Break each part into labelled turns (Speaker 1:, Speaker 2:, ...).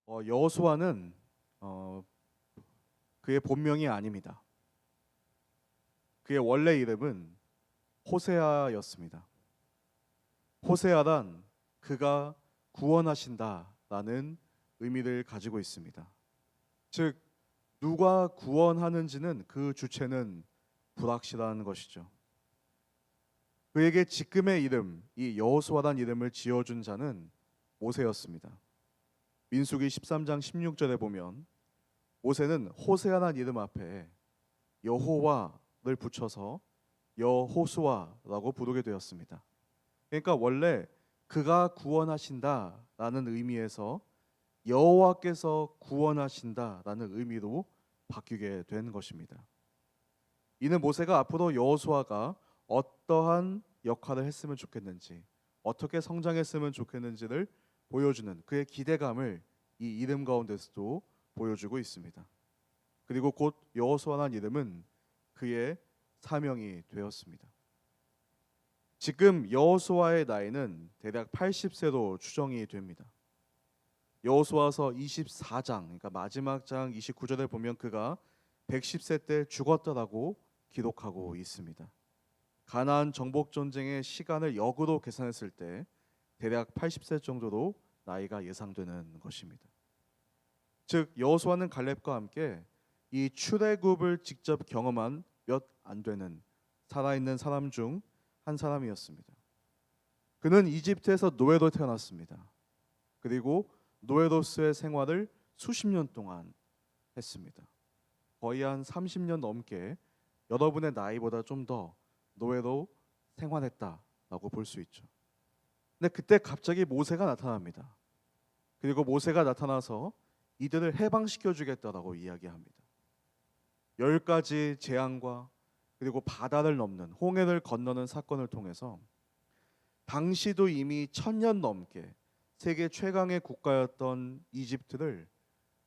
Speaker 1: 여호수아는 어, 그의 본명이 아닙니다. 그의 원래 이름은 호세아였습니다. 호세아란 그가 구원하신다라는 의미를 가지고 있습니다. 즉 누가 구원하는지는 그 주체는 불확실한 것이죠. 그에게 지금의 이름, 이 여호수아란 이름을 지어준 자는 모세였습니다. 민수기 13장 16절에 보면 모세는 호세아란 이름 앞에 여호와를 붙여서 여호수아라고 부르게 되었습니다. 그러니까 원래 그가 구원하신다라는 의미에서 여호와께서 구원하신다라는 의미로 바뀌게 된 것입니다. 이는 모세가 앞으로 여호수아가 어떠한 역할을 했으면 좋겠는지, 어떻게 성장했으면 좋겠는지를 보여주는 그의 기대감을 이 이름 가운데서도 보여주고 있습니다. 그리고 곧 여호수아라는 이름은 그의 사명이 되었습니다. 지금 여호수아의 나이는 대략 80세로 추정이 됩니다. 여호수아서 24장, 그러니까 마지막 장 29절에 보면 그가 110세 때 죽었다라고 기록하고 있습니다. 가나안 정복 전쟁의 시간을 역으로 계산했을 때 대략 80세 정도로 나이가 예상되는 것입니다. 즉 여호수아는 갈렙과 함께 이 출애굽을 직접 경험한 몇 안 되는 살아있는 사람 중 한 사람이었습니다. 그는 이집트에서 노예로 태어났습니다. 그리고 노예로서의 생활을 수십 년 동안 했습니다. 거의 한 30년 넘게 여러분의 나이보다 좀 더 노예로 생활했다라고 볼 수 있죠. 근데 그때 갑자기 모세가 나타납니다. 그리고 모세가 나타나서 이들을 해방시켜 주겠다라고 이야기합니다. 10가지 재앙과 그리고 바다를 넘는 홍해를 건너는 사건을 통해서 당시도 이미 1000년 넘게 세계 최강의 국가였던 이집트를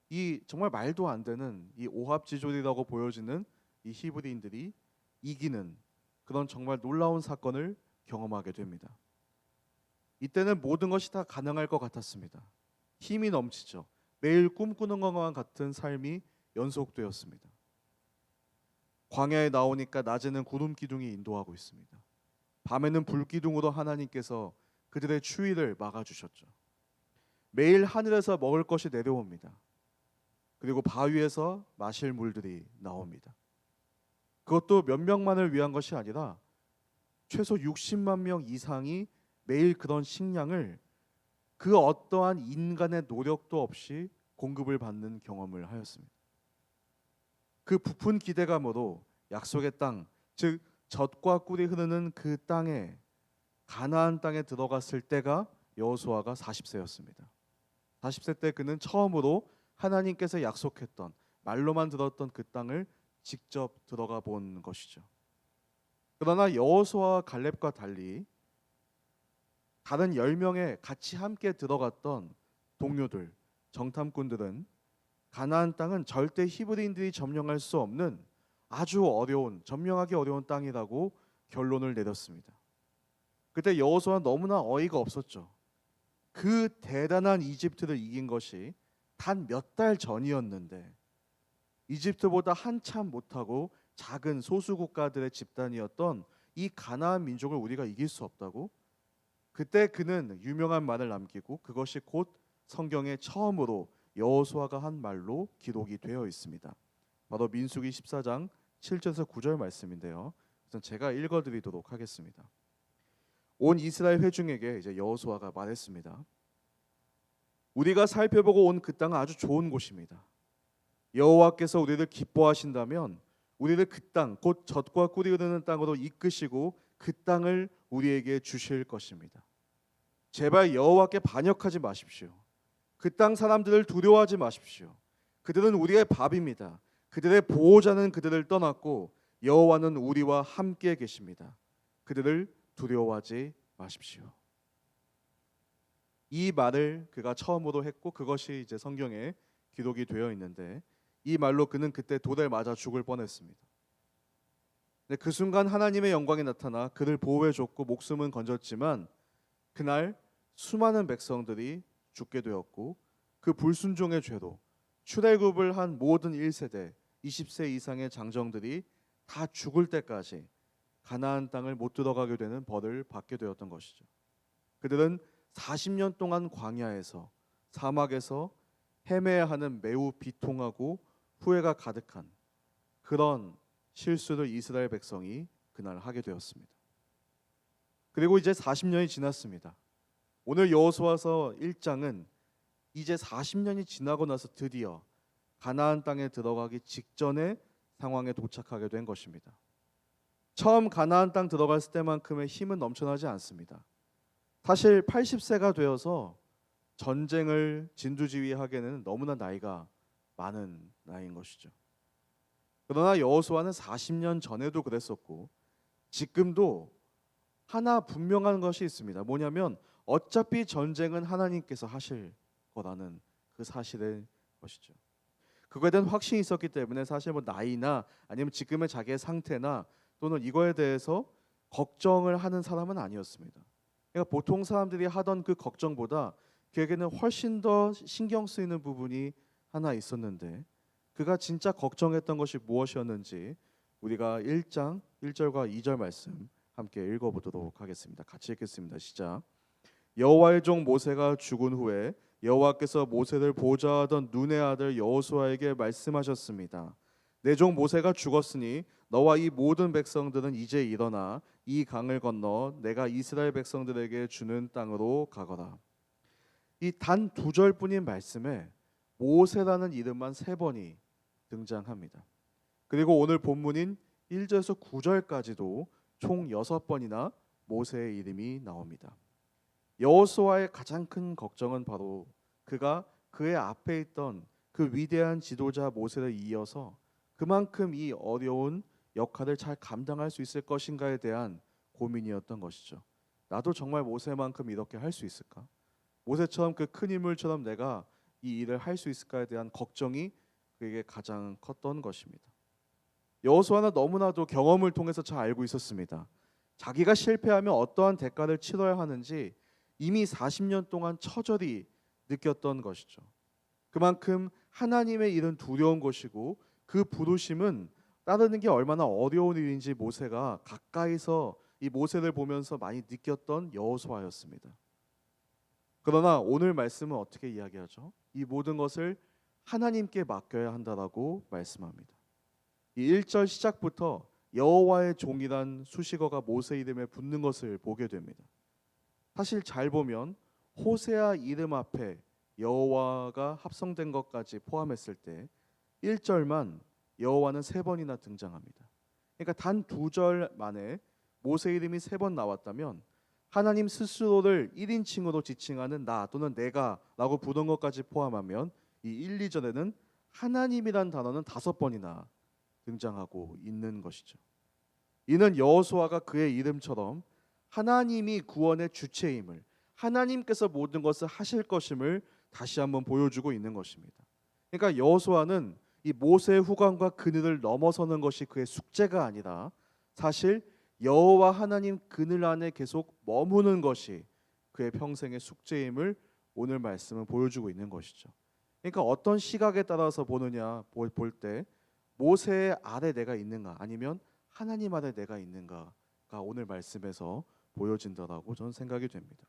Speaker 1: 이 정말 말도 안 되는 이 오합지졸이라고 보여지는 이 히브리인들이 이기는 그런 정말 놀라운 사건을 경험하게 됩니다. 이때는 모든 것이 다 가능할 것 같았습니다. 힘이 넘치죠. 매일 꿈꾸는 것만 같은 삶이 연속되었습니다. 광야에 나오니까 낮에는 구름 기둥이 인도하고 있습니다. 밤에는 불 기둥으로 하나님께서 그들의 추위를 막아주셨죠. 매일 하늘에서 먹을 것이 내려옵니다. 그리고 바위에서 마실 물들이 나옵니다. 그것도 몇 명만을 위한 것이 아니라 최소 60만 명 이상이 매일 그런 식량을 그 어떠한 인간의 노력도 없이 공급을 받는 경험을 하였습니다. 그 부푼 기대감으로 약속의 땅, 즉 젖과 꿀이 흐르는 그 땅에 가나안 땅에 들어갔을 때가 여호수아가 40세였습니다. 40세 때 그는 처음으로 하나님께서 약속했던 말로만 들었던 그 땅을 직접 들어가 본 것이죠. 그러나 여호수아와 갈렙과 달리 다른 10명의 같이 함께 들어갔던 동료들, 정탐꾼들은 가나안 땅은 절대 히브리인들이 점령할 수 없는 아주 어려운, 점령하기 어려운 땅이라고 결론을 내렸습니다. 그때 여호수아는 너무나 어이가 없었죠. 그 대단한 이집트를 이긴 것이 단 몇 달 전이었는데 이집트보다 한참 못하고 작은 소수 국가들의 집단이었던 이 가나안 민족을 우리가 이길 수 없다고? 그때 그는 유명한 말을 남기고 그것이 곧 성경에 처음으로 여호수아가 한 말로 기록이 되어 있습니다. 바로 민수기 14장 7절에서 9절 말씀인데요. 우선 제가 읽어드리도록 하겠습니다. 온 이스라엘 회중에게 이제 여호수아가 말했습니다. 우리가 살펴보고 온 그 땅은 아주 좋은 곳입니다. 여호와께서 우리를 기뻐하신다면 우리를 그 땅, 곧 젖과 꿀이 흐르는 땅으로 이끄시고 그 땅을 우리에게 주실 것입니다. 제발 여호와께 반역하지 마십시오. 그 땅 사람들을 두려워하지 마십시오. 그들은 우리의 밥입니다. 그들의 보호자는 그들을 떠났고 여호와는 우리와 함께 계십니다. 그들을 두려워하지 마십시오. 이 말을 그가 처음으로 했고 그것이 이제 성경에 기록이 되어 있는데 이 말로 그는 그때 돌에 맞아 죽을 뻔했습니다. 근데 그 순간 하나님의 영광이 나타나 그를 보호해 줬고 목숨은 건졌지만 그날 수많은 백성들이 죽게 되었고 그 불순종의 죄로 출애굽을 한 모든 1세대 20세 이상의 장정들이 다 죽을 때까지 가나안 땅을 못 들어가게 되는 벌을 받게 되었던 것이죠. 그들은 40년 동안 광야에서 사막에서 헤매야 하는 매우 비통하고 후회가 가득한 그런 실수를 이스라엘 백성이 그날 하게 되었습니다. 그리고 이제 40년이 지났습니다. 오늘 여호수아서 1장은 이제 40년이 지나고 나서 드디어 가나안 땅에 들어가기 직전의 상황에 도착하게 된 것입니다. 처음 가나안 땅 들어갔을 때만큼의 힘은 넘쳐나지 않습니다. 사실 80세가 되어서 전쟁을 진두지휘하기에는 너무나 나이가 많은 나이인 것이죠. 그러나 여호수아는 40년 전에도 그랬었고 지금도 하나 분명한 것이 있습니다. 뭐냐면 어차피 전쟁은 하나님께서 하실 거라는 그 사실의 것이죠. 그거에 대한 확신이 있었기 때문에 사실 뭐 나이나 아니면 지금의 자기의 상태나 또는 이거에 대해서 걱정을 하는 사람은 아니었습니다. 그러니까 보통 사람들이 하던 그 걱정보다 그에게는 훨씬 더 신경 쓰이는 부분이 하나 있었는데 그가 진짜 걱정했던 것이 무엇이었는지 우리가 1장 1절과 2절 말씀 함께 읽어보도록 하겠습니다. 같이 읽겠습니다. 시작. 여호와의 종 모세가 죽은 후에 여호와께서 모세를 보좌하던 눈의 아들 여호수아에게 말씀하셨습니다. 내 종 모세가 죽었으니 너와 이 모든 백성들은 이제 일어나 이 강을 건너 내가 이스라엘 백성들에게 주는 땅으로 가거라. 이 단 2절뿐인 말씀에 모세라는 이름만 3번이 등장합니다. 그리고 오늘 본문인 1절에서 9절까지도 총 6번이나 모세의 이름이 나옵니다. 여호수아의 가장 큰 걱정은 바로 그가 그의 앞에 있던 그 위대한 지도자 모세를 이어서 그만큼 이 어려운 역할을 잘 감당할 수 있을 것인가에 대한 고민이었던 것이죠. 나도 정말 모세만큼 이렇게 할 수 있을까? 모세처럼 그 큰 인물처럼 내가 이 일을 할 수 있을까에 대한 걱정이 그에게 가장 컸던 것입니다. 여호수아는 너무나도 경험을 통해서 잘 알고 있었습니다. 자기가 실패하면 어떠한 대가를 치러야 하는지 이미 40년 동안 처절히 느꼈던 것이죠. 그만큼 하나님의 일은 두려운 것이고 그 부르심은 따르는 게 얼마나 어려운 일인지 모세가 가까이서 이 모세를 보면서 많이 느꼈던 여호수아였습니다. 그러나 오늘 말씀은 어떻게 이야기하죠? 이 모든 것을 하나님께 맡겨야 한다라고 말씀합니다. 이 1절 시작부터 여호와의 종이란 수식어가 모세 이름에 붙는 것을 보게 됩니다. 사실 잘 보면 호세아 이름 앞에 여호와가 합성된 것까지 포함했을 때 1절만 여호와는 3번이나 등장합니다. 그러니까 단 2절 만에 모세 이름이 3번 나왔다면 하나님 스스로를 1인칭으로 지칭하는 나 또는 내가 라고 부른 것까지 포함하면 이 1, 2절에는 하나님이란 단어는 5번이나 등장하고 있는 것이죠. 이는 여호수아가 그의 이름처럼 하나님이 구원의 주체임을, 하나님께서 모든 것을 하실 것임을 다시 한번 보여주고 있는 것입니다. 그러니까 여호수아는 이 모세의 후광과 그늘을 넘어서는 것이 그의 숙제가 아니라 사실 여호와 하나님 그늘 안에 계속 머무는 것이 그의 평생의 숙제임을 오늘 말씀은 보여주고 있는 것이죠. 그러니까 어떤 시각에 따라서 보느냐 볼 때 모세의 아래 내가 있는가 아니면 하나님 아래 내가 있는가가 오늘 말씀에서 보여진다라고 저는 생각이 됩니다.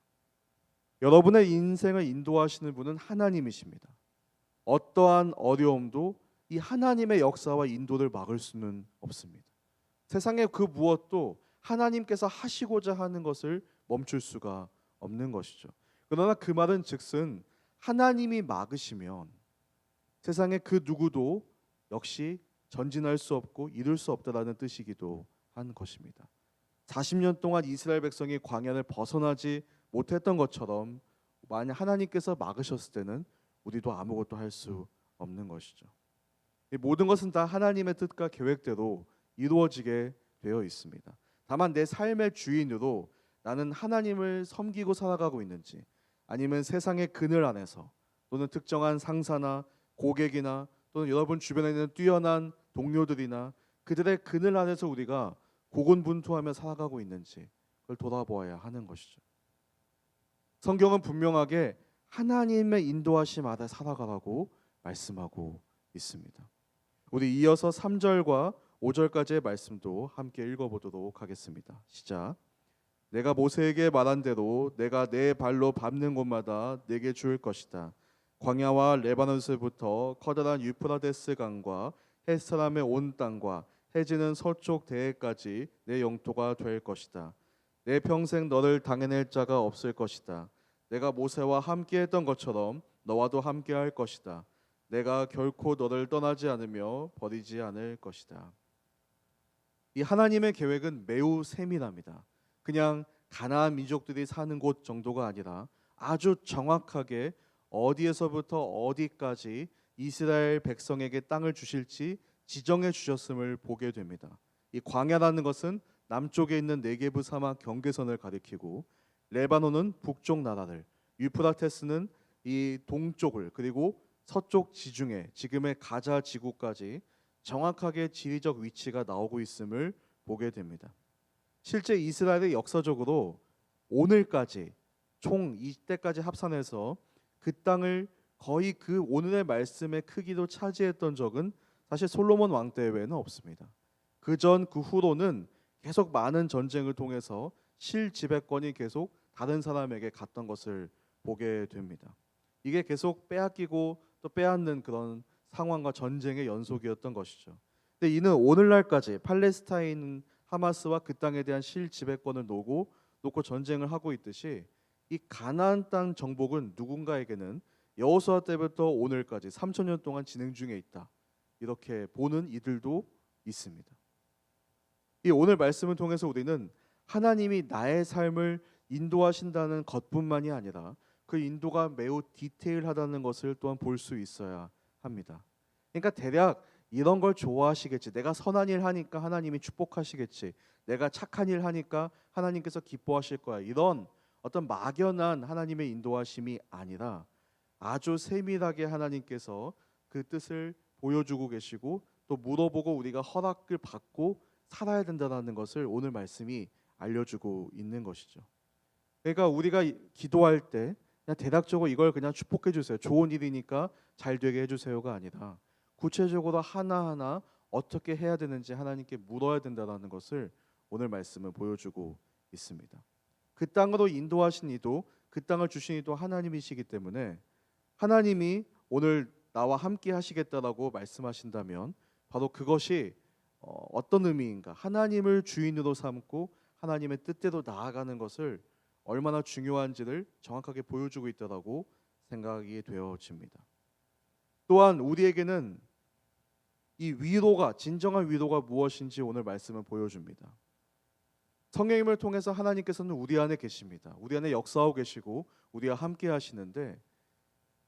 Speaker 1: 여러분의 인생을 인도하시는 분은 하나님이십니다. 어떠한 어려움도 이 하나님의 역사와 인도를 막을 수는 없습니다. 세상의 그 무엇도 하나님께서 하시고자 하는 것을 멈출 수가 없는 것이죠. 그러나 그 말은 즉슨 하나님이 막으시면 세상의 그 누구도 역시 전진할 수 없고 이룰 수 없다라는 뜻이기도 한 것입니다. 40년 동안 이스라엘 백성이 광야를 벗어나지 못했던 것처럼 만약 하나님께서 막으셨을 때는 우리도 아무것도 할 수 없는 것이죠. 이 모든 것은 다 하나님의 뜻과 계획대로 이루어지게 되어 있습니다. 다만 내 삶의 주인으로 나는 하나님을 섬기고 살아가고 있는지 아니면 세상의 그늘 안에서 또는 특정한 상사나 고객이나 또는 여러분 주변에 있는 뛰어난 동료들이나 그들의 그늘 안에서 우리가 고군분투하며 살아가고 있는지 그걸 돌아보아야 하는 것이죠. 성경은 분명하게 하나님의 인도하심 아래 살아가라고 말씀하고 있습니다. 우리 이어서 3절과 5절까지의 말씀도 함께 읽어보도록 하겠습니다. 시작. 내가 모세에게 말한 대로 내가 내 발로 밟는 곳마다 내게 줄 것이다. 광야와 레바논에서부터 커다란 유프라데스 강과 헷 사람의 온 땅과 해지는 서쪽 대해까지 내 영토가 될 것이다. 내 평생 너를 당해낼 자가 없을 것이다. 내가 모세와 함께했던 것처럼 너와도 함께할 것이다. 내가 결코 너를 떠나지 않으며 버리지 않을 것이다. 이 하나님의 계획은 매우 세밀합니다. 그냥 가나안 민족들이 사는 곳 정도가 아니라 아주 정확하게 어디에서부터 어디까지 이스라엘 백성에게 땅을 주실지 지정해 주셨음을 보게 됩니다. 이 광야라는 것은 남쪽에 있는 네게브 사막 경계선을 가리키고, 레바논은 북쪽 나라를, 유프라테스는 이 동쪽을, 그리고 서쪽 지중해, 지금의 가자 지구까지 정확하게 지리적 위치가 나오고 있음을 보게 됩니다. 실제 이스라엘이 역사적으로 오늘까지 총 이때까지 합산해서 그 땅을 거의 그 오늘의 말씀의 크기도 차지했던 적은 사실 솔로몬 왕 때 외에는 없습니다. 그 전 그 후로는 계속 많은 전쟁을 통해서 실지배권이 계속 다른 사람에게 갔던 것을 보게 됩니다. 이게 계속 빼앗기고 또 빼앗는 그런 상황과 전쟁의 연속이었던 것이죠. 근데 이는 오늘날까지 팔레스타인 하마스와 그 땅에 대한 실지배권을 놓고 전쟁을 하고 있듯이, 이 가나안 땅 정복은 누군가에게는 여호수아 때부터 오늘까지 3,000년 동안 진행 중에 있다, 이렇게 보는 이들도 있습니다. 이 오늘 말씀을 통해서 우리는 하나님이 나의 삶을 인도하신다는 것뿐만이 아니라 그 인도가 매우 디테일하다는 것을 또한 볼 수 있어야 합니다. 그러니까 대략 이런 걸 좋아하시겠지, 내가 선한 일 하니까 하나님이 축복하시겠지, 내가 착한 일 하니까 하나님께서 기뻐하실 거야, 이런 어떤 막연한 하나님의 인도하심이 아니라 아주 세밀하게 하나님께서 그 뜻을 보여주고 계시고, 또 물어보고 우리가 허락을 받고 살아야 된다는 것을 오늘 말씀이 알려주고 있는 것이죠. 그러니까 우리가 기도할 때 그냥 대략적으로 이걸 그냥 축복해 주세요, 좋은 일이니까 잘 되게 해주세요가 아니라 구체적으로 하나하나 어떻게 해야 되는지 하나님께 물어야 된다는 것을 오늘 말씀은 보여주고 있습니다. 그 땅으로 인도하신 이도, 그 땅을 주신 이도 하나님이시기 때문에 하나님이 오늘 나와 함께 하시겠다라고 말씀하신다면 바로 그것이 어떤 의미인가, 하나님을 주인으로 삼고 하나님의 뜻대로 나아가는 것을 얼마나 중요한지를 정확하게 보여주고 있다고 생각이 되어집니다. 또한 우리에게는 이 위로가, 진정한 위로가 무엇인지 오늘 말씀은 보여줍니다. 성령님을 통해서 하나님께서는 우리 안에 계십니다. 우리 안에 역사하고 계시고 우리와 함께 하시는데,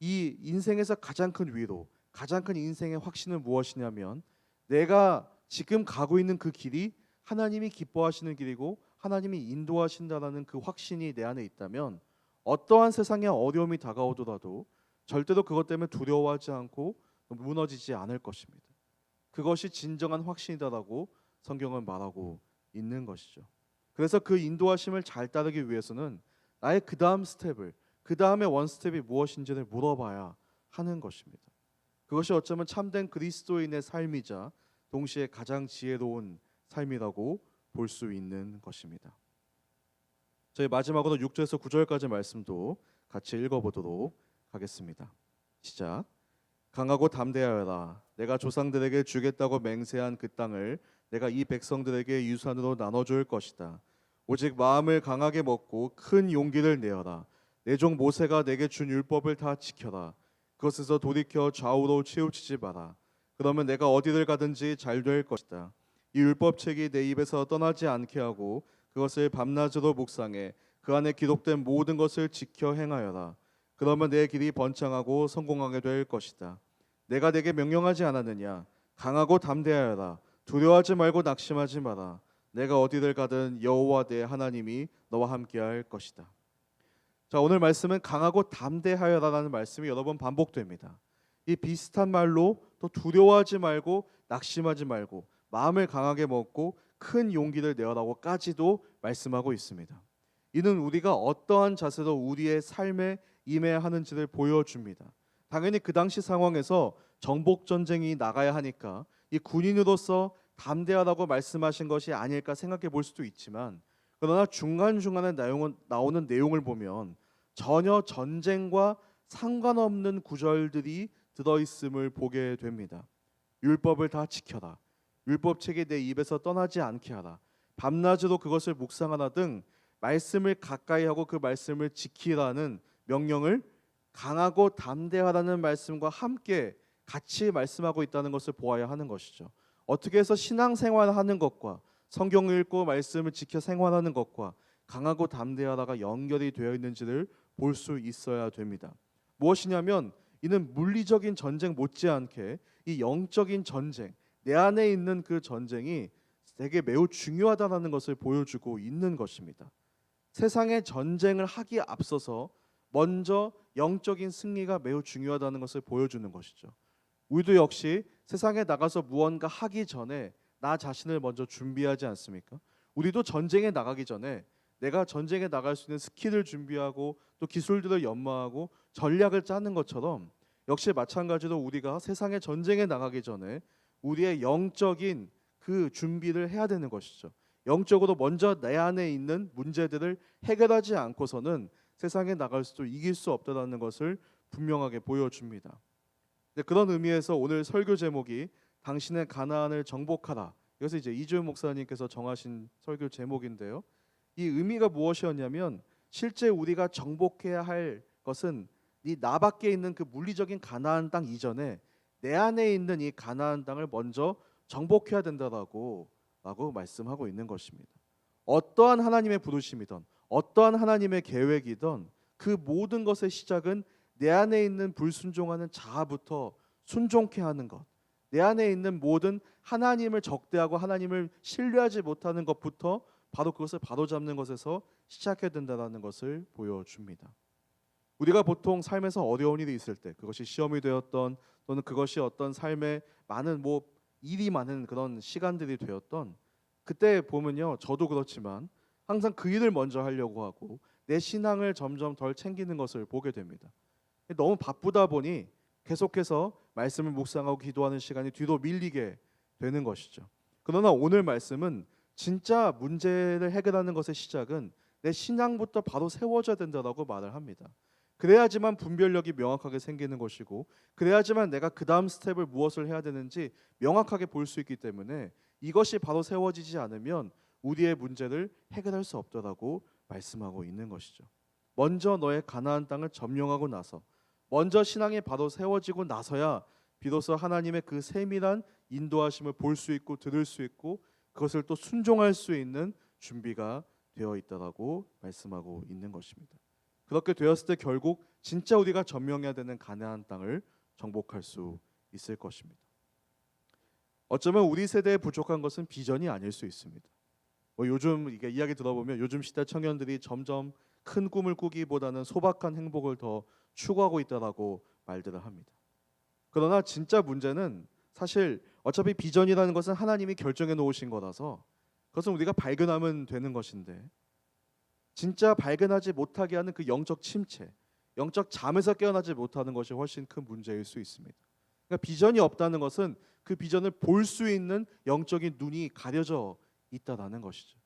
Speaker 1: 이 인생에서 가장 큰 위로, 가장 큰 인생의 확신은 무엇이냐면, 내가 지금 가고 있는 그 길이 하나님이 기뻐하시는 길이고 하나님이 인도하신다라는 그 확신이 내 안에 있다면, 어떠한 세상의 어려움이 다가오더라도 절대로 그것 때문에 두려워하지 않고 무너지지 않을 것입니다. 그것이 진정한 확신이다라고 성경은 말하고 있는 것이죠. 그래서 그 인도하심을 잘 따르기 위해서는 나의 그 다음 스텝을, 그 다음의 원 스텝이 무엇인지를 물어봐야 하는 것입니다. 그것이 어쩌면 참된 그리스도인의 삶이자 동시에 가장 지혜로운 삶이라고 볼 수 있는 것입니다. 저희 마지막으로 6절에서 9절까지 말씀도 같이 읽어보도록 하겠습니다. 시작. 강하고 담대하여라. 내가 조상들에게 주겠다고 맹세한 그 땅을 내가 이 백성들에게 유산으로 나눠줄 것이다. 오직 마음을 강하게 먹고 큰 용기를 내어라. 내 종 모세가 내게 준 율법을 다 지켜라. 그것에서 돌이켜 좌우로 치우치지 마라. 그러면 내가 어디를 가든지 잘 될 것이다. 이 율법책이 내 입에서 떠나지 않게 하고 그것을 밤낮으로 묵상해 그 안에 기록된 모든 것을 지켜 행하여라. 그러면 내 길이 번창하고 성공하게 될 것이다. 내가 내게 명령하지 않았느냐? 강하고 담대하여라. 두려워하지 말고 낙심하지 마라. 내가 어디를 가든 여호와 내 하나님이 너와 함께할 것이다. 자, 오늘 말씀은 강하고 담대하여라라는 말씀이 여러 번 반복됩니다. 이 비슷한 말로 또 두려워하지 말고 낙심하지 말고 마음을 강하게 먹고 큰 용기를 내어라고까지도 말씀하고 있습니다. 이는 우리가 어떠한 자세로 우리의 삶의 임해야 하는지를 보여줍니다. 당연히 그 당시 상황에서 정복 전쟁이 나가야 하니까 이 군인으로서 담대하다고 말씀하신 것이 아닐까 생각해 볼 수도 있지만, 그러나 중간중간에 나오는 내용을 보면 전혀 전쟁과 상관없는 구절들이 들어있음을 보게 됩니다. 율법을 다 지켜라. 율법책이 내 입에서 떠나지 않게 하라. 밤낮으로 그것을 묵상하라 등 말씀을 가까이 하고 그 말씀을 지키라는 명령을 강하고 담대하라는 말씀과 함께 같이 말씀하고 있다는 것을 보아야 하는 것이죠. 어떻게 해서 신앙생활을 하는 것과 성경을 읽고 말씀을 지켜 생활하는 것과 강하고 담대하다가 연결이 되어 있는지를 볼 수 있어야 됩니다. 무엇이냐면 이는 물리적인 전쟁 못지않게 이 영적인 전쟁, 내 안에 있는 그 전쟁이 되게 매우 중요하다는 것을 보여주고 있는 것입니다. 세상의 전쟁을 하기에 앞서서 먼저 영적인 승리가 매우 중요하다는 것을 보여주는 것이죠. 우리도 역시 세상에 나가서 무언가 하기 전에 나 자신을 먼저 준비하지 않습니까? 우리도 전쟁에 나가기 전에 내가 전쟁에 나갈 수 있는 스킬을 준비하고 또 기술들을 연마하고 전략을 짜는 것처럼, 역시 마찬가지로 우리가 세상의 전쟁에 나가기 전에 우리의 영적인 그 준비를 해야 되는 것이죠. 영적으로 먼저 내 안에 있는 문제들을 해결하지 않고서는 세상에 나갈 수도 이길 수 없다는 것을 분명하게 보여줍니다. 그런 의미에서 오늘 설교 제목이 당신의 가나안을 정복하라. 이것은 이제 이주연 목사님께서 정하신 설교 제목인데요. 이 의미가 무엇이었냐면, 실제 우리가 정복해야 할 것은 이 나 밖에 있는 그 물리적인 가나안 땅 이전에 내 안에 있는 이 가나안 땅을 먼저 정복해야 된다라고 말씀하고 있는 것입니다. 어떠한 하나님의 부르심이든 어떠한 하나님의 계획이든 그 모든 것의 시작은 내 안에 있는 불순종하는 자아부터 순종케 하는 것, 내 안에 있는 모든 하나님을 적대하고 하나님을 신뢰하지 못하는 것부터 바로 그것을 바로잡는 것에서 시작해야 된다는 것을 보여줍니다. 우리가 보통 삶에서 어려운 일이 있을 때, 그것이 시험이 되었던 또는 그것이 어떤 삶에 많은 일이 많은 그런 시간들이 되었던, 그때 보면요, 저도 그렇지만 항상 그 일을 먼저 하려고 하고 내 신앙을 점점 덜 챙기는 것을 보게 됩니다. 너무 바쁘다 보니 계속해서 말씀을 묵상하고 기도하는 시간이 뒤로 밀리게 되는 것이죠. 그러나 오늘 말씀은 진짜 문제를 해결하는 것의 시작은 내 신앙부터 바로 세워져야 된다고 말을 합니다. 그래야지만 분별력이 명확하게 생기는 것이고, 그래야지만 내가 그 다음 스텝을 무엇을 해야 되는지 명확하게 볼 수 있기 때문에 이것이 바로 세워지지 않으면 우리의 문제를 해결할 수 없다고 말씀하고 있는 것이죠. 먼저 너의 가나안 땅을 점령하고 나서, 먼저 신앙이 바로 세워지고 나서야 비로소 하나님의 그 세밀한 인도하심을 볼 수 있고 들을 수 있고 그것을 또 순종할 수 있는 준비가 되어 있다고 말씀하고 있는 것입니다. 그렇게 되었을 때 결국 진짜 우리가 점령해야 되는 가나안 땅을 정복할 수 있을 것입니다. 어쩌면 우리 세대에 부족한 것은 비전이 아닐 수 있습니다. 요즘 이게 이야기 들어보면 요즘 시대 청년들이 점점 큰 꿈을 꾸기보다는 소박한 행복을 더 추구하고 있다라고 말들을 합니다. 그러나 진짜 문제는 사실 어차피 비전이라는 것은 하나님이 결정해 놓으신 거라서 그것은 우리가 발견하면 되는 것인데, 진짜 발견하지 못하게 하는 그 영적 침체, 영적 잠에서 깨어나지 못하는 것이 훨씬 큰 문제일 수 있습니다. 그러니까 비전이 없다는 것은 그 비전을 볼 수 있는 영적인 눈이 가려져 있다라는 것이죠.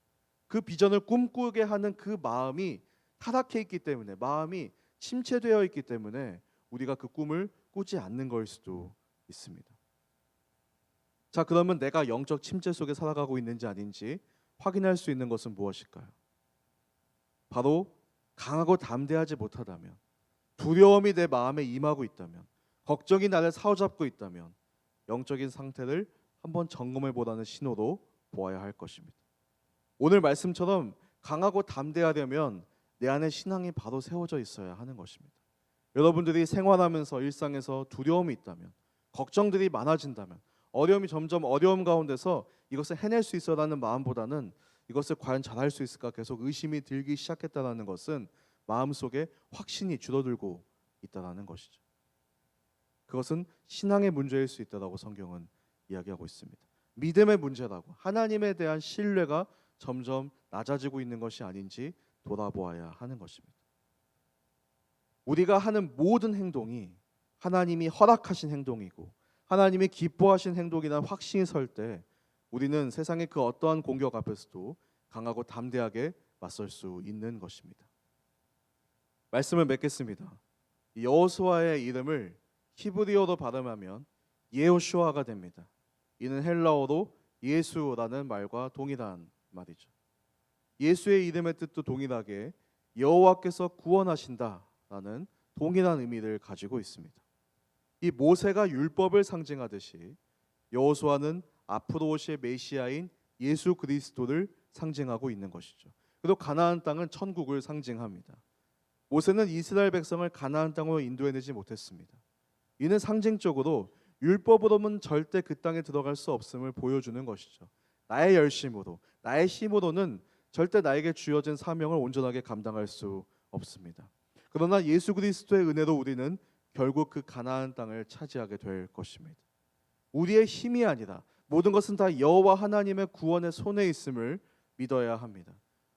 Speaker 1: 그 비전을 꿈꾸게 하는 그 마음이 타락해 있기 때문에, 마음이 침체되어 있기 때문에 우리가 그 꿈을 꾸지 않는 걸 수도 있습니다. 자, 그러면 내가 영적 침체 속에 살아가고 있는지 아닌지 확인할 수 있는 것은 무엇일까요? 바로 강하고 담대하지 못하다면, 두려움이 내 마음에 임하고 있다면, 걱정이 나를 사로잡고 있다면 영적인 상태를 한번 점검해 보라는 신호로 보아야 할 것입니다. 오늘 말씀처럼 강하고 담대하려면 내 안에 신앙이 바로 세워져 있어야 하는 것입니다. 여러분들이 생활하면서 일상에서 두려움이 있다면, 걱정들이 많아진다면, 어려움이 점점 어려움 가운데서 이것을 해낼 수 있어라는 마음보다는 이것을 과연 잘할 수 있을까 계속 의심이 들기 시작했다는 것은 마음속에 확신이 줄어들고 있다는 것이죠. 그것은 신앙의 문제일 수 있다고 성경은 이야기하고 있습니다. 믿음의 문제라고, 하나님에 대한 신뢰가 점점 낮아지고 있는 것이 아닌지 돌아보아야 하는 것입니다. 우리가 하는 모든 행동이 하나님이 허락하신 행동이고 하나님이 기뻐하신 행동이나 확신이 설 때 우리는 세상의 그 어떠한 공격 앞에서도 강하고 담대하게 맞설 수 있는 것입니다. 말씀을 맺겠습니다. 여호수아의 이름을 히브리어로 발음하면 예호슈아가 됩니다. 이는 헬라어로 예수라는 말과 동일한 말이죠. 예수의 이름의 뜻도 동일하게 여호와께서 구원하신다라는 동일한 의미를 가지고 있습니다. 이 모세가 율법을 상징하듯이 여호수아는 앞으로 오실 메시아인 예수 그리스도를 상징하고 있는 것이죠. 그리고 가나안 땅은 천국을 상징합니다. 모세는 이스라엘 백성을 가나안 땅으로 인도해내지 못했습니다. 이는 상징적으로 율법으로는 절대 그 땅에 들어갈 수 없음을 보여주는 것이죠. 나의 열심으로, 나의 힘으로는 절대 나에게 주어진 사명을 온전하게 감당할 수 없습니다. 그러나 예수 그리스도의 은혜로 우리는 결국 그 가나안 땅을 차지하게 될 것입니다. 우리의 힘이 아니라 모든 것은 다 여호와 하나님의 구원의 손에 있음을 믿어야 합니다.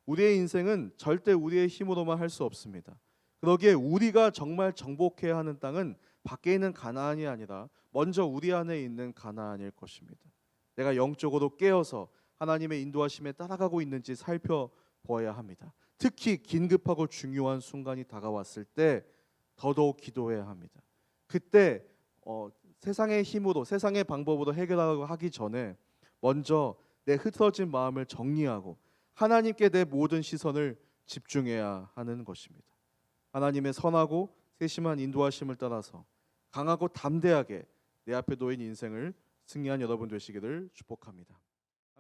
Speaker 1: 우리의 인생은 절대 우리의 힘으로만 할 수 없습니다. 그러기에 우리가 정말 정복해야 하는 땅은 밖에 있는 가나안이 아니라 먼저 우리 안에 있는 가나안일 것입니다. 내가 영적으로 깨어서 하나님의 인도하심에 따라가고 있는지 살펴보아야 합니다. 특히 긴급하고 중요한 순간이 다가왔을 때 더더욱 기도해야 합니다. 그때 세상의 힘으로 세상의 방법으로 해결하려고 하기 전에 먼저 내 흐트러진 마음을 정리하고 하나님께 내 모든 시선을 집중해야 하는 것입니다. 하나님의 선하고 세심한 인도하심을 따라서 강하고 담대하게 내 앞에 놓인 인생을 승리한 여러분 되시기를 축복합니다.